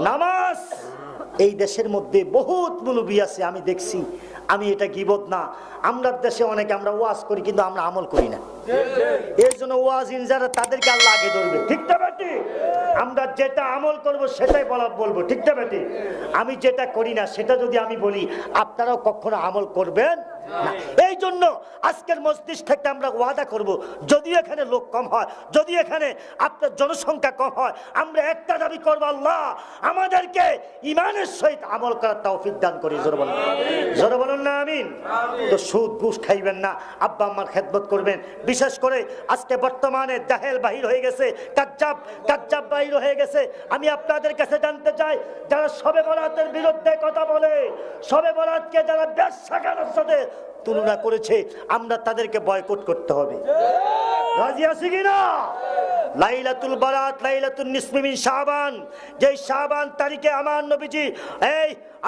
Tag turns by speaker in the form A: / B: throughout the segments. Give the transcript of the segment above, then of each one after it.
A: নামাজ এই দেশের মধ্যে বহুত মুলবি আছে, আমি দেখছি। আমি এটা গীবত না, আমরা দেশে অনেকে আমরা ওয়াজ করি কিন্তু আমরা আমল করি না। এর জন্য ওয়াজিন যারা তাদেরকে আল্লাহ আগে ধরবে, ঠিক না বেটি? আমরা যেটা আমল করব সেটাই বলবো, ঠিক না বেটি? আমি যেটা করি না সেটা যদি আমি বলি, আপনারাও কখনো আমল করবেন না। এই জন্য আজকের মজলিস থেকে আমরা ওয়াদা করব, যদি এখানে লোক কম হয়, যদি এখানে আপনার জনসংখ্যা কম হয়, আমরা একটা দাবি করবো, আল্লাহ আমাদেরকে ইমানের সহিত আমল করার তৌফিক দান করি। জোরে বলুন না আমিন। তো সুদ ঘুষ খাইবেন না, আব্বা আম্মার খেদমত করবেন। বিশেষ করে আজকে বর্তমানে জাহেল বাহির হয়ে গেছে, কাজ্জাব বাহির হয়ে গেছে। আমি আপনাদের কাছে জানতে চাই, যারা শবে বরাতের বিরুদ্ধে কথা বলে, শবে বরাতকে যারা ব্যবসাখানার সাথে তুলনা করেছে, আমরা তাদেরকে বয়কট করতে হবে। রাজি আছি কিনা? লাইলাতুল বারাত, লাইলাতুন নিসফি মিন শাবান, যে শাবান তারিখে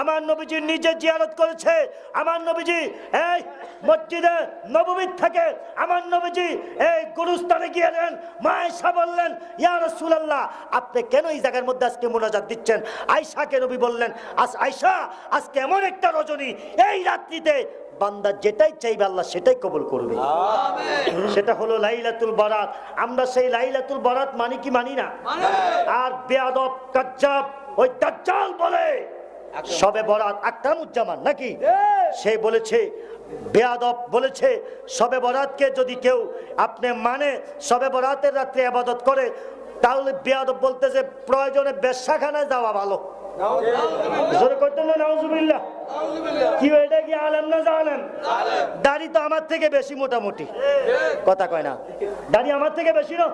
A: আমার নবীজি নিজে জিয়ারত করেছে। আমার নবীজি এই মসজিদে নববী থেকে আমার নবীজি এই গুরুস্থানে গিয়েলেন। মা আয়েশা বললেন, ইয়া রাসূলুল্লাহ, আপনি কেন এই জায়গার মধ্যে আজকে মুনাজাত দিচ্ছেন? আয়েশাকে নবী বললেন, আয়েশা, আজকে এমন একটা রজনী, এই রাত্রিতে বান্দা যেটাই চাইবে আল্লাহ সেটাই কবুল করবে। সেটা হলো লাইলাতুল বারাত। আমরা সেই লাইলাতুল বারাত মানি কি মানি না? আর বেয়াদব কাজ্জাব ওই দাজ্জাল বলে শবে বরাত আকরামুজ্জামান নাকি, সে বলেছে, বেয়াদব বলেছে, শবে বরাতকে যদি কেউ আপনি মানে শবে বরাতের রাত্রে ইবাদত করে, তাহলে বেয়াদব বলতেছে প্রয়োজনে বেশ্যাখানায় যাওয়া ভালো। জোরে করতেন না নাউজুবিল্লাহ। কি এটা কি আলেম না জালেম? দাড়ি তো আমার থেকে বেশি, মোটামুটি কথা কয় না, দাড়ি আমার থেকে বেশি না।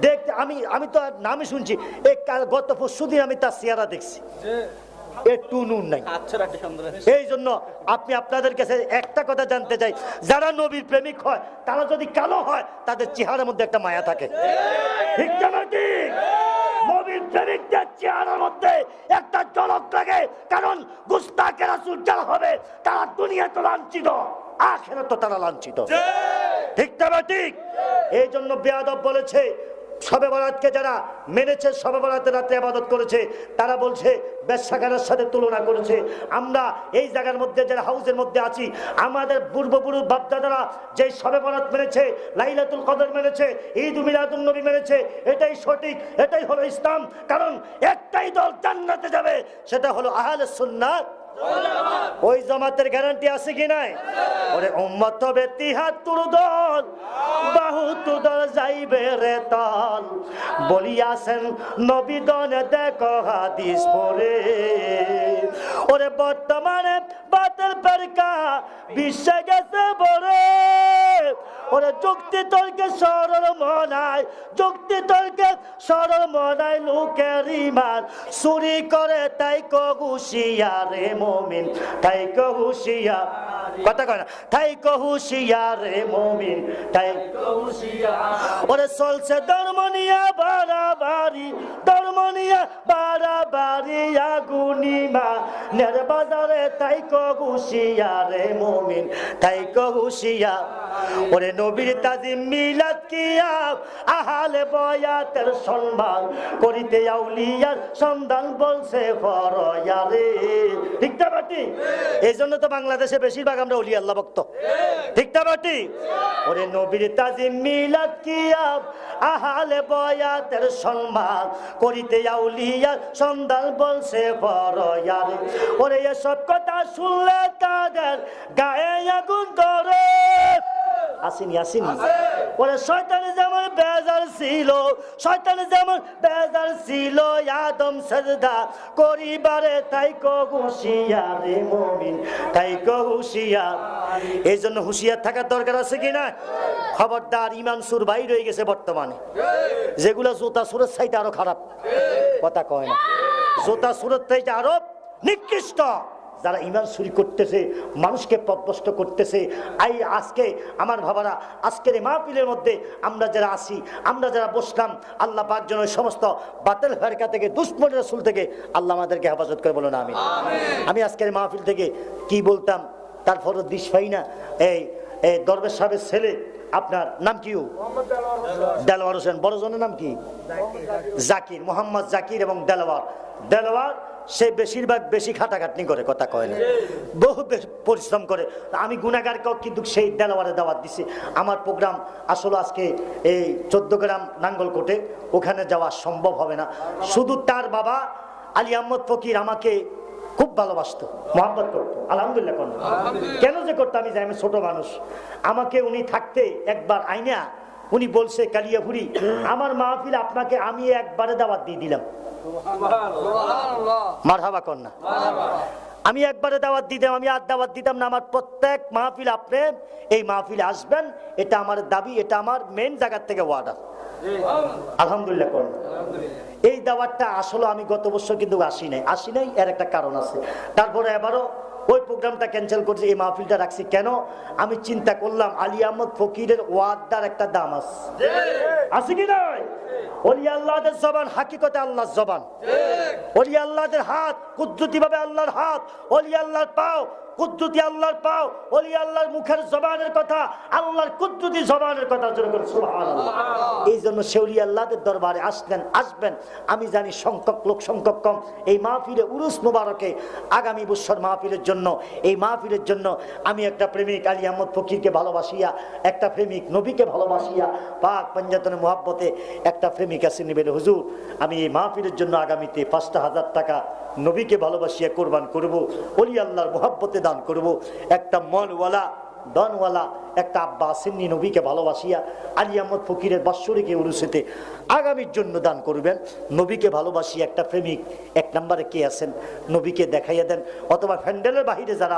A: দেখতে আমি তো নামই শুনছি, গত পরশুদিন আমি তার চেহারা দেখছি, একটু নুন নাই। এই জন্য আপনি আপনাদের কাছে একটা কথা জানতে চাই, যারা নবীর প্রেমিক হয় তারা যদি কালো হয়, তাদের চেহারার মধ্যে একটা মায়া থাকে, ঠিক না ঠিক? নবীর প্রেমিকদের চেহারার মধ্যে একটা ঝলক লাগে, কারণ গুস্তাখে রাসূল যারা হবে তারা দুনিয়াতে লাঞ্ছিত, আখিরাতে তারা লাঞ্ছিত, ঠিক না ঠিক? এই জন্য বেয়াদব বলেছে, শবে বরাতকে যারা মেনেছে, শবে বরাতের রাতে ইবাদত করেছে, তারা বলছে বেশ্যাখানার সাথে তুলনা করেছে। আমরা এই জায়গার মধ্যে যারা হাউসের মধ্যে আছি, আমাদের পূর্বপুরুষ বাপদাদারা যে শবে বরাত মেনেছে, লাইলাতুল কদর মেনেছে, ঈদ মিলাদুন নবী মেনেছে, এটাই সঠিক, এটাই হলো ইসলাম। কারণ একটাই দল জান্নাতে যাবে, সেটা হলো আহলে সুন্নাত। ওই জামাতের গ্যারান্টি আছে কি নাই? ওরে উম্মত হবে ৭৩ দল, বহুত দল যাইবে রে তল, বলিয়াছেন নবী দনে দেখো হাদিস পড়ে। ওরে বর্তমানে বাতিল ফেরকা বিশ্বে গেছে বরে, ওরে যুক্তি তর্কে সরল মনায়, যুক্তি তর্কে সরল মনায় লোকের ইমান চুরি করে, তাই হুঁশিয়ারে মুমিন, তাই হুঁশিয়ার, কথা কয় না, তাই হুঁশিয়ারে মুমিন, তাই হুঁশিয়ার। ওরে চলছে ধর্মনিয়া বাড়াবাড়ি, ধর্মনিয়া বাড়াবাড়ি, আগুনিমা নের বাজারে, তাই হুঁশিয়ারে মুমিন, তাই হুঁশিয়ার। ওরে নবীর তাজিম মিলাদ কিয়াম, আহলে বয়াতের সম্মান করিতে আউলিয়ার সন্ধান বলছে ফরয়ারে, ঠিক না বাটি? এই জন্য তো বাংলাদেশে বেশিরভাগ আমরা ওলি আল্লাহ ভক্ত, ঠিক না বাটি? ওরে নবীর তাজিম মিলাদ কিয়াম, আহলে বয়াতের সম্মান করিতে আউলিয়ার সন্ধান বলছে ফরয়ারে। ওরে এসব কথা শুনলে তাদের গায়ে আগুন ধরে, আসেনি আসেনি। ওরে শয়তানে যেমন বেজার ছিল, শয়তানে যেমন বেজার ছিল আদম সাজদা করিবারে, তাই হুঁশিয়ারে মুমিন, তাই হুঁশিয়ার। এই জন্য হুঁশিয়ার থাকার দরকার আছে কিনা? খবরদার, ইমান সুর বাইর হয়ে গেছে বর্তমানে, যেগুলো জোতা সুরের চাইতে আরো খারাপ, কথা কয় না, জোতা সুরের চাইতে আরো নিকৃষ্ট, যারা ইমান চুরি করতেছে, মানুষকে পথভ্রষ্ট করতেছে। আজকে আমার ভাবারা, আজকের এই মাহফিলের মধ্যে আমরা যারা আছি, আমরা যারা বসলাম, আল্লাহ পাক যেন সমস্ত বাতিল ফেরকা থেকে, দুশমন রাসূল থেকে আল্লাহ আমাদেরকে হেফাজত করে, বলুন আমিন। আমি আজকের মাহফিল থেকে কি বলতাম, তারপরও দিশ পাই না। এই দরবেশ সাহেবের ছেলে আপনার নাম কি? দেলোয়ার হোসেন। বড় জনের নাম কি? জাকির, মোহাম্মদ জাকির এবং দেলোয়ার সে বেশিরভাগ বেশি খাটাখাটনি করে, কথা কয় না, বহু পরিশ্রম করে। আমি গুনাহগারকেও কিন্তু সেই দেলোয়ারে দাওয়াত দিছি। আমার প্রোগ্রাম আসলে আজকে এই 14 গ্রাম নাঙ্গলকোটে, ওখানে যাওয়া সম্ভব হবে না। শুধু তার বাবা আলী আহমদ ফকির আমাকে খুব ভালোবাসতো, মহব্বত করতো, আলহামদুলিল্লাহ করতো। কেন যে করতো আমি জানি, আমি ছোট মানুষ। আমাকে উনি থাকতে একবার আইনা উনি বলছে, কালিয়াপুরি আমার মাহফিল আপনাকে আমি একবারে দাওয়াত দিয়ে দিলাম। মারহাবা কন্যা। আমি একবারে দাওয়াত দিতাম, আমি আর দাওয়াত দিতাম না। আমার প্রত্যেক মাহফিল আপনি এই মাহফিলে আসবেন, এটা আমার দাবি, এটা আমার মেন জায়গার থেকে ওয়াদা। আলহামদুলিল্লাহ কন্যা। এই দাওয়াতটা আসলে আমি গত বছর কিন্তু আসি নাই, এর একটা কারণ আছে। তারপরে এবারও ওই প্রোগ্রামটা ক্যান্সেল করছি, এই মাহফিলটা রাখছি। কেন? আমি চিন্তা করলাম আলী আহমদ ফকিরের ওয়াদার একটা দাম আছে কি নয়? ওলি আল্লাহদের জবান হাকিকতে আল্লাহর জবান, ওলি আল্লাহদের হাত কুদরতি ভাবে আল্লাহর হাত, ওলি আল্লাহর পাও কুদরতি আল্লাহর পাও, ওলি আল্লাহর মুখের জবানের কথা আল্লাহর কুদরতি জবানের কথা জোরে করে সুবহানাল্লাহ। এই জন্য সে ওলি আল্লাহদের দরবারে আসবেন। আমি জানি সংখ্যক কম। এই মাহফিলে উরুস মুবারকে আগামী বছর মাহফিলের জন্য, এই মাহফিলের জন্য আমি একটা প্রেমিক আলী আহমদ ফকিরকে ভালোবাসিয়া, একটা প্রেমিক নবীকে ভালোবাসিয়া, পাক পঞ্জাতনে মুহাব্বতে একটা প্রেমিক আছে নিবেল হুজুর, আমি এই মাহফিলের জন্য আগামীতে 5,000 টাকা নবীকে ভালোবাসিয়া কোরবান করব, ওলি আল্লাহর মুহাব্বতে দান করব। একটা মনওয়ালা দনওয়ালা একটা আব্বা আসেননি, নবীকে ভালোবাসিয়া আলী আহমদ ফকিরের বাৎসরিক উরুসেতে আগামীর জন্য দান করবেন। নবীকে ভালোবাসিয়া একটা প্রেমিক 1 নম্বরে কে আছেন, নবীকে দেখাইয়া দেন। অথবা প্যান্ডেলের বাহিরে যারা